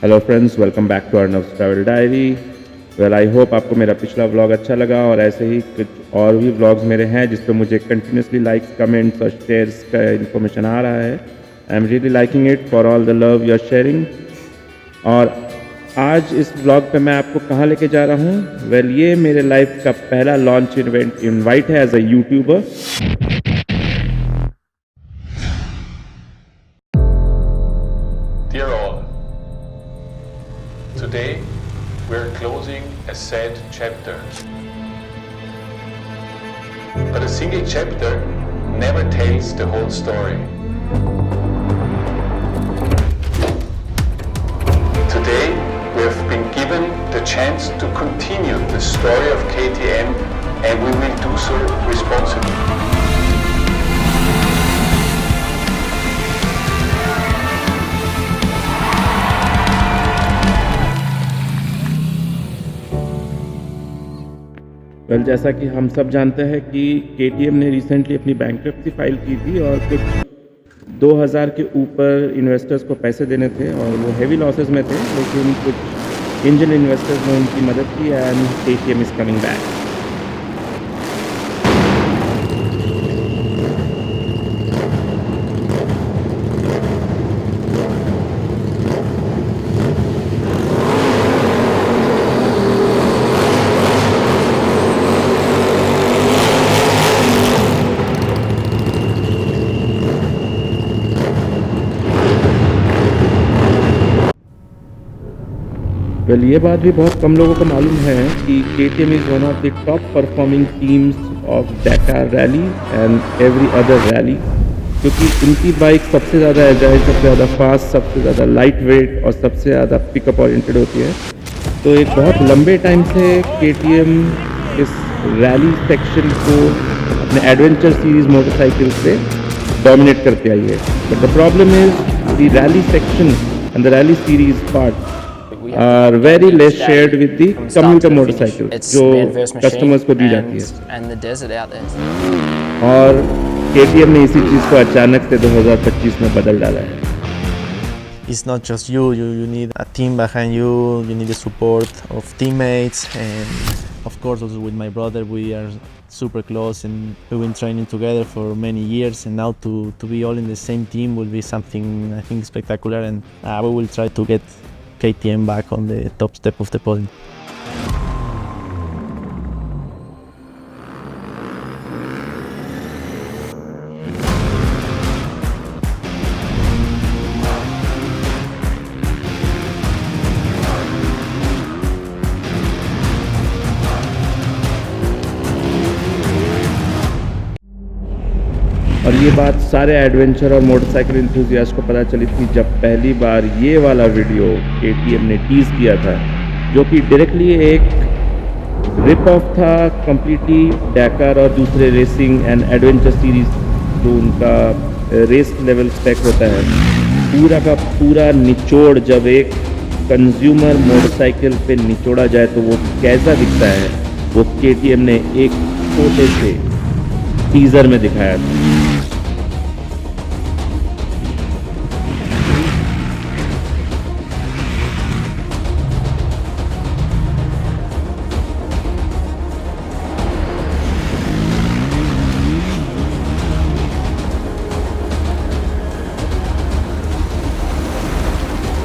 Hello friends, welcome back to Arnav's travel diary. Well, I hope आपको मेरा पिछला vlog अच्छा लगा और ऐसे ही कुछ और भी व्लॉग्स मेरे हैं जिस पे मुझे कंटिन्यूसली लाइक्स, कमेंट्स और शेयर्स का इन्फॉर्मेशन आ रहा है। I am really liking it for all the love you are sharing. और आज इस व्लॉग पे मैं आपको कहाँ लेके जा रहा हूँ? वेल, ये मेरे लाइफ का पहला लॉन्च इनवाइट है as a YouTuber. Dear all, today we're closing a sad chapter. But a single chapter never tells the whole story. Today we have been given the chance to continue the story of KTM, and we will do so responsibly. Well, जैसा कि हम सब जानते हैं कि KTM ने recently अपनी bankruptcy file की थी और कुछ 2000 के ऊपर इन्वेस्टर्स को पैसे देने थे और वो हेवी लॉसेस में थे, लेकिन कुछ एंजल इन्वेस्टर्स ने उनकी मदद की and KTM is coming back. Well, ये बात भी बहुत कम लोगों को मालूम है कि KTM is one of the top performing teams of Dakar rally and every other rally, क्योंकि इनकी बाइक सबसे ज़्यादा एजाइल, सबसे ज़्यादा फास्ट, सबसे ज़्यादा लाइट वेट और सबसे ज़्यादा पिकअप ओरिएंटेड होती है। तो एक बहुत लंबे टाइम से KTM इस रैली सेक्शन को अपने एडवेंचर सीरीज़ मोटरसाइकिल से डोमिनेट करते आई है। But the problem is the rally section and the rally series part are very less shared with the commuter motorcycle जो कस्टमर्स को दी जाती है। और KTM ने इसी चीज़ को अचानक से 2025 में बदल डाला है। It's not just you need a team behind you, you need the support of teammates, and of course also with my brother we are super close and we've been training together for many years, and now to be all in the same team will be something I think spectacular, and we will try to get KTM back on the top step of the podium. और ये बात सारे adventure और motorcycle enthusiast को पता चली थी जब पहली बार ये वाला वीडियो KTM ने टीज़ किया था, जो कि डायरेक्टली एक रिप ऑफ था कंप्लीटली डैकार और दूसरे रेसिंग एंड एडवेंचर सीरीज जो उनका रेस लेवल स्पेक होता है। पूरा का पूरा निचोड़ जब एक कंज्यूमर मोटरसाइकिल पे निचोड़ा जाए तो वो कैसा दिखता है, वो KTM ने एक छोटे से टीज़र में दिखाया था।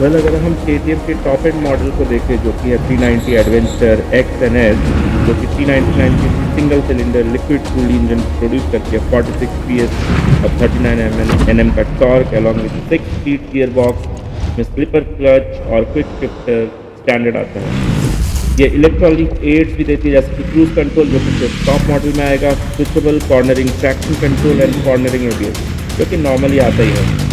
वेल, अगर हम KTM के टॉप एंड मॉडल को देखें जो कि है 390 एडवेंचर XNS, जो कि 399 की single cylinder liquid cooled engine produce करती है 46 PS और 39 Nm का torque along with 6 speed gear box में स्लिपर क्लच और क्विक शिफ्टर स्टैंडर्ड आता है। ये इलेक्ट्रॉनिक एड्स भी देती है जैसे कि क्रूज कंट्रोल जो कि टॉप मॉडल में आएगा, switchable cornering traction control and cornering ABS जो कि नॉर्मली आता ही है।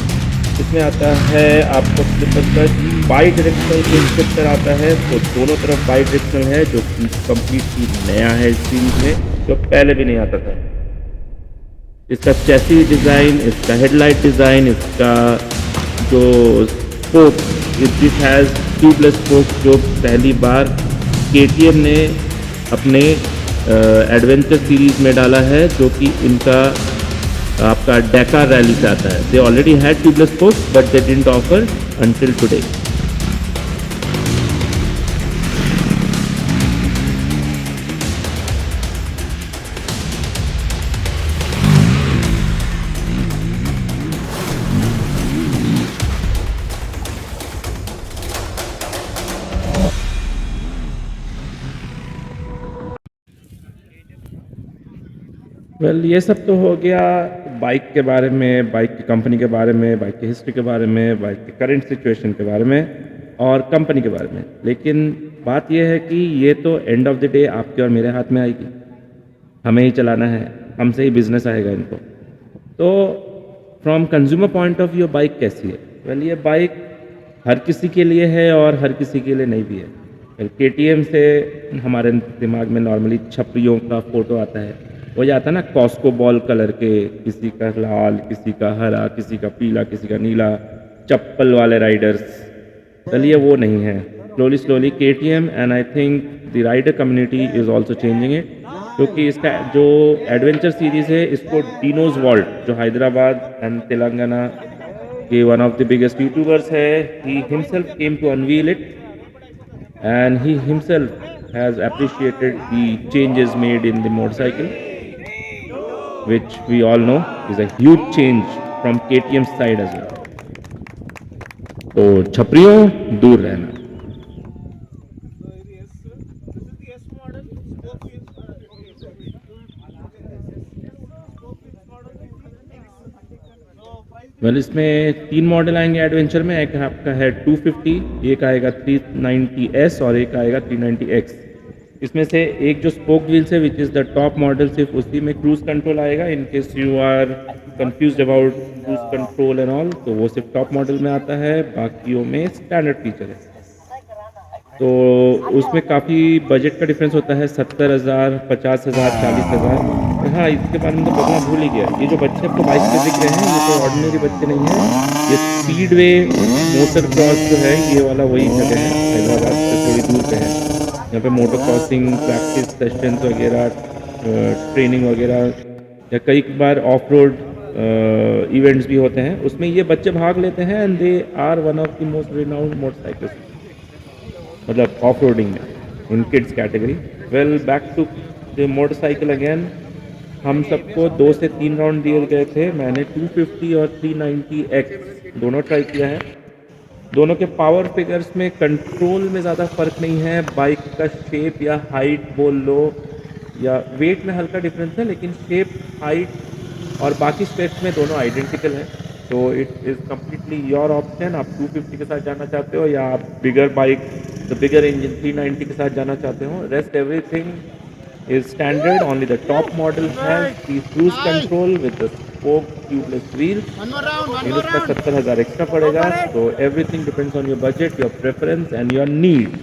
इसमें आता है आपको slipper clutch, bidirectional quick shifter आता है, तो दोनों तरफ बाई डायरेक्शनल है जो कि कम्प्लीटली नया है इस सीरीज में, जो पहले भी नहीं आता था। इसका चैसी डिज़ाइन, इसका हेडलाइट डिज़ाइन, इसका जो spoke, this has tubeless spoke जो पहली बार KTM ने अपने एडवेंचर सीरीज़ में डाला है, जो कि इनका आपका डैकार रैली से आता है। They already had tubeless spokes but they didn't offer until today. Well ये सब तो हो गया बाइक के बारे में, बाइक की कंपनी के बारे में, बाइक की हिस्ट्री के बारे में, बाइक के करंट सिचुएशन के बारे में और कंपनी के बारे में। लेकिन बात यह है कि ये तो एंड ऑफ द डे आपके और मेरे हाथ में आएगी, हमें ही चलाना है, हमसे ही बिजनेस आएगा इनको। तो from consumer point of view bike कैसी है? वेल ये बाइक हर किसी के लिए है और हर किसी के लिए नहीं भी है। KTM से हमारे दिमाग में नॉर्मली छपरियों का फोटो आता है, वो जाता है ना कॉस्को बॉल कलर के, किसी का लाल, किसी का हरा, किसी का पीला, किसी का नीला, चप्पल वाले राइडर्स। चलिए वो नहीं है। Slowly KTM and I think the rider community is also changing it, क्योंकि इसका जो एडवेंचर सीरीज है इसको डिनोज वॉल्ट, जो हैदराबाद एंड तेलंगाना के one of the biggest YouTubers है, he himself came to unveil it and he himself has appreciated the changes made in the motorcycle, which we all know is a huge change from KTM's side as well. तो छपरियों दूर रहना। Well इसमें 3 model आएंगे adventure में। एक आपका है 250, एक आएगा 390S और एक आएगा 390X। इसमें से एक जो स्पोक व्हील्स है which is the top model, सिर्फ उसी में क्रूज कंट्रोल आएगा। In case you are confuse about cruise control and all, तो वो सिर्फ टॉप मॉडल में आता है, बाकियों में स्टैंडर्ड फीचर है। तो उसमें काफ़ी बजट का डिफरेंस होता है, 70,000, 50,000, 40,000। हाँ, इसके बारे में तो बताना भूल ही गया। ये जो बच्चे आपको बाइक पे दिख रहे हैं ये तो ऑर्डिनरी बच्चे नहीं हैं, ये स्पीडवे मोटर क्रॉस जो है ये वाला वही जगह है, हैदराबाद से थोड़ी दूर पे है। यहाँ पे मोटर क्रॉसिंग प्रैक्टिस सेशंस वगैरह, ट्रेनिंग वगैरह या कई बार ऑफ रोड इवेंट्स भी होते हैं, उसमें ये बच्चे भाग लेते हैं and they are one of the most renowned motorcyclist, मतलब ऑफ रोडिंग में in kids category. Well back to the motorcycle again, हम सबको 2 से 3 राउंड दिए गए थे। मैंने 250 और 390X दोनों ट्राई किया है। दोनों के पावर फिगर्स में, कंट्रोल में ज़्यादा फ़र्क नहीं है, बाइक का शेप या हाइट बोल लो या वेट में हल्का डिफरेंस है, लेकिन शेप, हाइट और बाकी स्पेक्स में दोनों आइडेंटिकल है। तो it is completely your option, आप 250 के साथ जाना चाहते हो या आप बिगर बाइक, द बिगर इंजन 390 के साथ जाना चाहते हो। Rest everything is standard, only the top model has the cruise control with the spoke tubeless wheels, and उसका 70,000 एक्स्ट्रा पड़ेगा। तो everything depends on your budget, your preference and your need.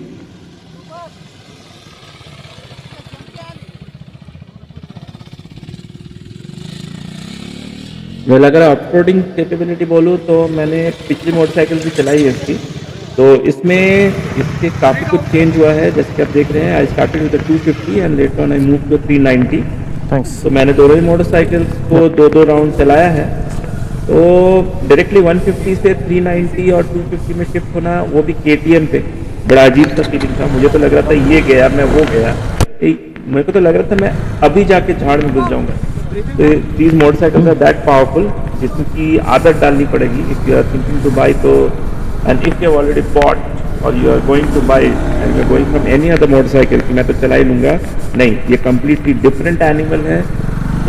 Well अगर off roading capability बोलूँ तो मैंने पिछली motorcycle भी चलाई है इसकी, तो इसमें इसके काफ़ी कुछ चेंज हुआ है। जैसे कि आप देख रहे हैं, I started with 250 and later on I move to 390। Thanks. तो मैंने दोनों ही मोटरसाइकिल्स को 2-2 राउंड चलाया है। तो डायरेक्टली 150 से 390 और 250 में शिफ्ट होना, वो भी KTM पे, बड़ा अजीब सा फीलिंग था। मुझे तो लग रहा था ये गया, मैं वो गया, मेरे को तो लग रहा था मैं अभी जाके झाड़ में घुस जाऊँगा। तो these motorcycles are that powerful, जिसकी आदत डालनी पड़ेगी if you are thinking to buy. तो and if you have already bought or you are going to buy and you are going from any other motorcycle कि मैं तो चला ही लूँगा, नहीं, ये completely different animal है,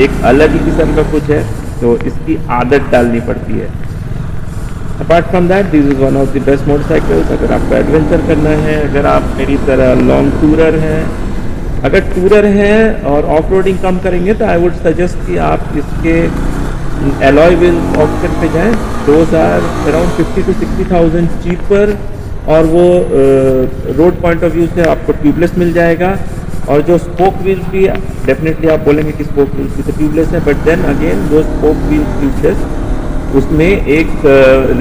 एक अलग ही किस्म का कुछ है, तो इसकी आदत डालनी पड़ती है। Apart from that, this is one of the best motorcycles अगर आपको एडवेंचर करना है, अगर आप मेरी तरह लॉन्ग टूरर हैं, अगर टूरर हैं और ऑफ रोडिंग कम करेंगे तो आई वुड सजेस्ट कि आप इसके एलॉय व्हील ऑप्शन पे जाएं। Those are around 50 to 60,000 cheaper, और वो रोड पॉइंट ऑफ व्यू से आपको ट्यूबलेस मिल जाएगा। और जो स्पोक व्हील भी डेफिनेटली आप बोलेंगे कि स्पोक व्हील भी तो ट्यूबलेस है, बट देन अगेन वो स्पोक व्हील ट्यूबलेस, उसमें एक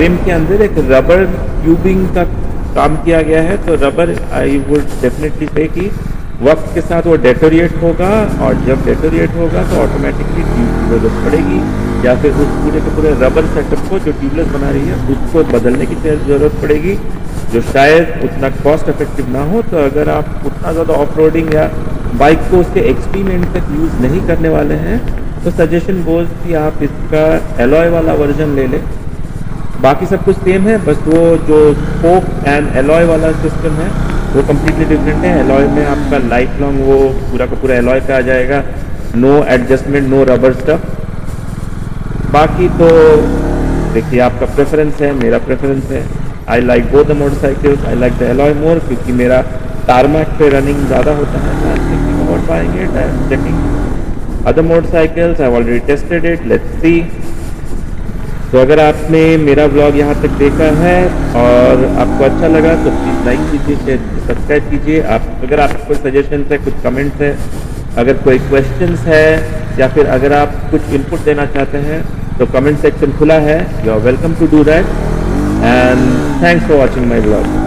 रिम के अंदर एक रबर ट्यूबिंग का काम किया गया है। तो रबर आई वुड डेफिनेटली से कि वक्त के साथ वो डेटोरिएट होगा, और जब डेटोरिएट होगा तो ऑटोमेटिकली ट्यूब की जरूरत पड़ेगी, या फिर उस पूरे के पूरे रबर सेटअप को जो ट्यूबलेस बना रही है उसको बदलने की ज़रूरत पड़ेगी, जो शायद उतना कॉस्ट इफेक्टिव ना हो। तो अगर आप उतना ज़्यादा ऑफ रोडिंग या बाइक को उसके एक्सट्रीम एंड तक यूज़ नहीं करने वाले हैं, तो सजेशन गोज कि आप इसका एलॉय वाला वर्जन ले लें। बाकी सब कुछ सेम है, बस वो जो स्पोक एंड एलॉय वाला सिस्टम है वो कम्प्लीटली डिफरेंट है। एलॉय में आपका लाइफ लॉन्ग वो पूरा का पूरा एलॉय पे आ जाएगा, no adjustment, no rubber stuff. बाकी तो देखिए आपका प्रेफरेंस है, मेरा प्रेफरेंस है। I like both the motorcycles, I like the alloy more, क्योंकि मेरा टारमैक पे रनिंग ज़्यादा होता है। I am thinking about buying it, I am checking other motorcycles, I have already tested it, let's see. तो अगर आपने मेरा व्लॉग यहाँ तक देखा है और आपको अच्छा लगा तो प्लीज़ लाइक कीजिए, शेयर कीजिए, सब्सक्राइब कीजिए। आप अगर आपको कोई सजेशंस है, कुछ कमेंट्स है, अगर कोई क्वेश्चंस है या फिर अगर आप कुछ इनपुट देना चाहते हैं तो कमेंट सेक्शन खुला है। You are welcome to do that and thanks for watching my vlog.